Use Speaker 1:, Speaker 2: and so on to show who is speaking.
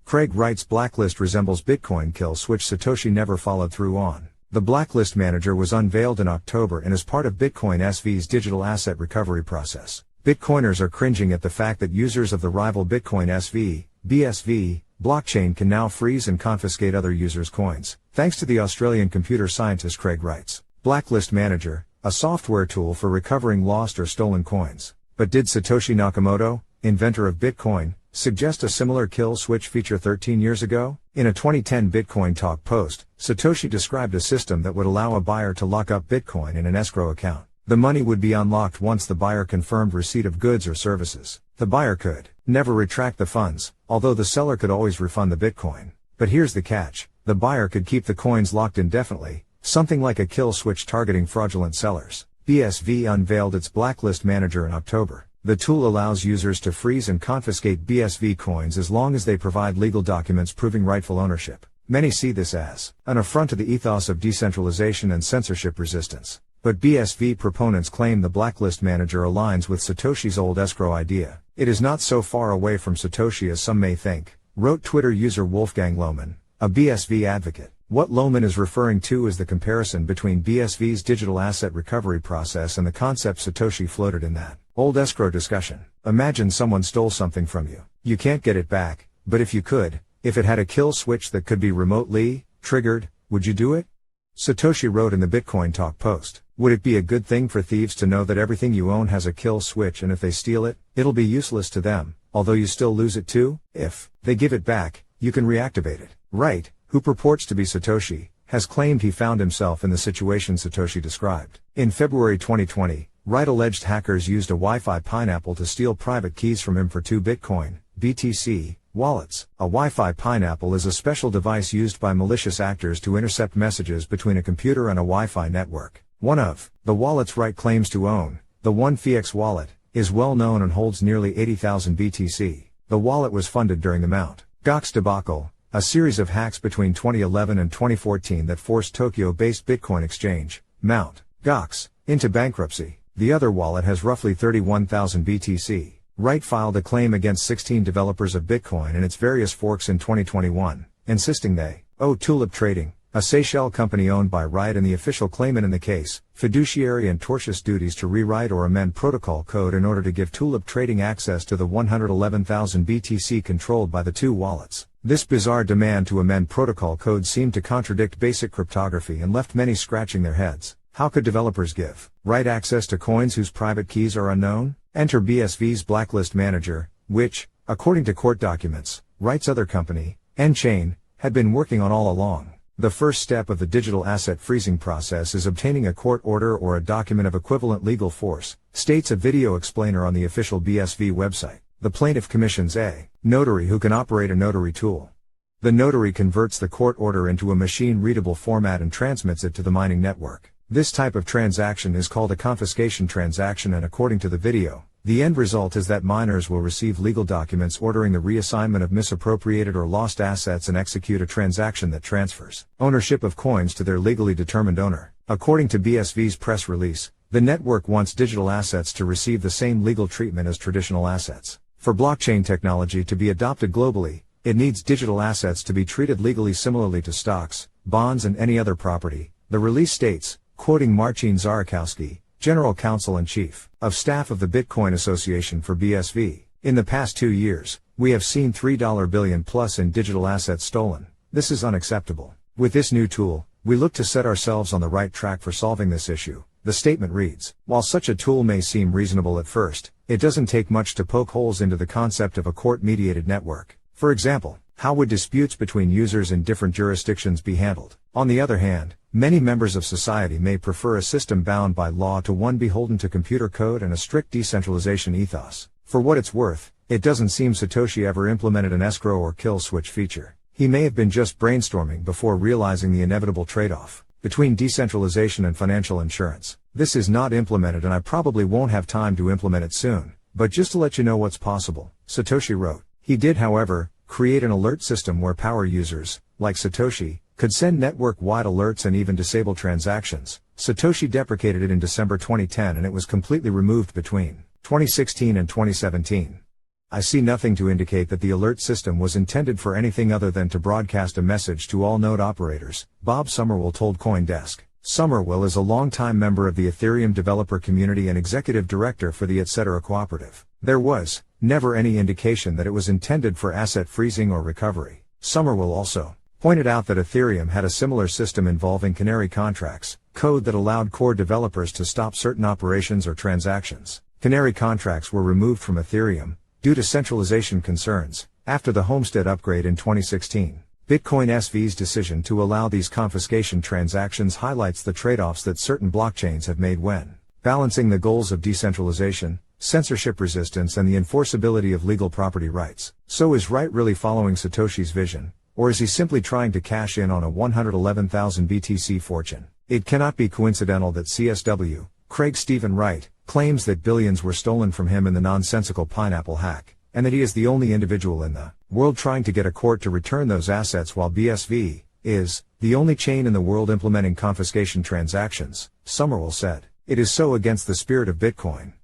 Speaker 1: Craig Wright's Blacklist resembles Bitcoin kill switch Satoshi never followed through on. The Blacklist Manager was unveiled in October and is part of Bitcoin SV's digital asset recovery process. Bitcoiners are cringing at the fact that users of the rival Bitcoin SV, BSV, blockchain can now freeze and confiscate other users' coins, thanks to the Australian computer scientist Craig Wright's Blacklist Manager, a software tool for recovering lost or stolen coins. But did Satoshi Nakamoto, inventor of Bitcoin, suggest a similar kill switch feature 13 years ago? In a 2010 Bitcoin Talk post, Satoshi described a system that would allow a buyer to lock up Bitcoin in an escrow account. The money would be unlocked once the buyer confirmed receipt of goods or services. The buyer could never retract the funds, although the seller could always refund the Bitcoin. But here's the catch: the buyer could keep the coins locked indefinitely, something like a kill switch targeting fraudulent sellers. BSV unveiled its Blacklist Manager in October. The tool allows users to freeze and confiscate BSV coins as long as they provide legal documents proving rightful ownership. Many see this as an affront to the ethos of decentralization and censorship resistance. But BSV proponents claim the Blacklist Manager aligns with Satoshi's old escrow idea. It is not so far away from Satoshi as some may think, wrote Twitter user Wolfgang Lohmann, a BSV advocate. What Lohmann is referring to is the comparison between BSV's digital asset recovery process and the concept Satoshi floated in that old escrow discussion. Imagine someone stole something from you. You can't get it back, but if you could, if it had a kill switch that could be remotely triggered, would you do it? Satoshi wrote in the Bitcoin Talk post, "Would it be a good thing for thieves to know that everything you own has a kill switch, and if they steal it, it'll be useless to them, although you still lose it too? If they give it back, you can reactivate it." Wright, who purports to be Satoshi, has claimed he found himself in the situation Satoshi described. In February 2020, Wright alleged hackers used a Wi-Fi pineapple to steal private keys from him for 2 Bitcoin, BTC, wallets. A Wi-Fi pineapple is a special device used by malicious actors to intercept messages between a computer and a Wi-Fi network. One of the wallets Wright claims to own, the 1FX wallet, is well known and holds nearly 80,000 BTC. The wallet was funded during the Mt. Gox debacle, a series of hacks between 2011 and 2014 that forced Tokyo-based Bitcoin exchange, Mt. Gox, into bankruptcy. The other wallet has roughly 31,000 BTC. Wright filed a claim against 16 developers of Bitcoin and its various forks in 2021, insisting they owe Tulip Trading, a Seychelles company owned by Wright and the official claimant in the case, fiduciary and tortious duties to rewrite or amend protocol code in order to give Tulip Trading access to the 111,000 BTC controlled by the 2 wallets. This bizarre demand to amend protocol code seemed to contradict basic cryptography and left many scratching their heads. How could developers give Wright access to coins whose private keys are unknown? Enter BSV's Blacklist Manager, which, according to court documents, Wright's other company, N-Chain, had been working on all along. The first step of the digital asset freezing process is obtaining a court order or a document of equivalent legal force, states a video explainer on the official BSV website. The plaintiff commissions a notary who can operate a notary tool. The notary converts the court order into a machine-readable format and transmits it to the mining network. This type of transaction is called a confiscation transaction, and according to the video, the end result is that miners will receive legal documents ordering the reassignment of misappropriated or lost assets and execute a transaction that transfers ownership of coins to their legally determined owner. According to BSV's press release, the network wants digital assets to receive the same legal treatment as traditional assets. For blockchain technology to be adopted globally, it needs digital assets to be treated legally similarly to stocks, bonds and any other property, the release states, quoting Marcin Zarakowski, General Counsel and Chief of Staff of the Bitcoin Association for BSV. In the past 2 years, we have seen $3 billion plus in digital assets stolen. This is unacceptable. With this new tool, we look to set ourselves on the right track for solving this issue. The statement reads, while such a tool may seem reasonable at first, it doesn't take much to poke holes into the concept of a court-mediated network. For example, how would disputes between users in different jurisdictions be handled? On the other hand, many members of society may prefer a system bound by law to one beholden to computer code and a strict decentralization ethos. For what it's worth, it doesn't seem Satoshi ever implemented an escrow or kill switch feature. He may have been just brainstorming before realizing the inevitable trade-off between decentralization and financial insurance. This is not implemented, and I probably won't have time to implement it soon, but just to let you know what's possible, Satoshi wrote. He did, however, create an alert system where power users, like Satoshi, could send network-wide alerts and even disable transactions. Satoshi deprecated it in December 2010 and it was completely removed between 2016 and 2017. I see nothing to indicate that the alert system was intended for anything other than to broadcast a message to all node operators, Bob Somerville told CoinDesk. Somerville is a longtime member of the Ethereum developer community and executive director for the Etc. cooperative. There was never any indication that it was intended for asset freezing or recovery. Somerville also pointed out that Ethereum had a similar system involving canary contracts, code that allowed core developers to stop certain operations or transactions. Canary contracts were removed from Ethereum due to centralization concerns after the Homestead upgrade in 2016. Bitcoin SV's decision to allow these confiscation transactions highlights the trade-offs that certain blockchains have made when balancing the goals of decentralization, censorship resistance and the enforceability of legal property rights. So is Wright really following Satoshi's vision, or is he simply trying to cash in on a 111,000 BTC fortune? It cannot be coincidental that CSW, Craig Wright, claims that billions were stolen from him in the nonsensical pineapple hack, and that he is the only individual in the world trying to get a court to return those assets while BSV is the only chain in the world implementing confiscation transactions, Somerville said. It is so against the spirit of Bitcoin.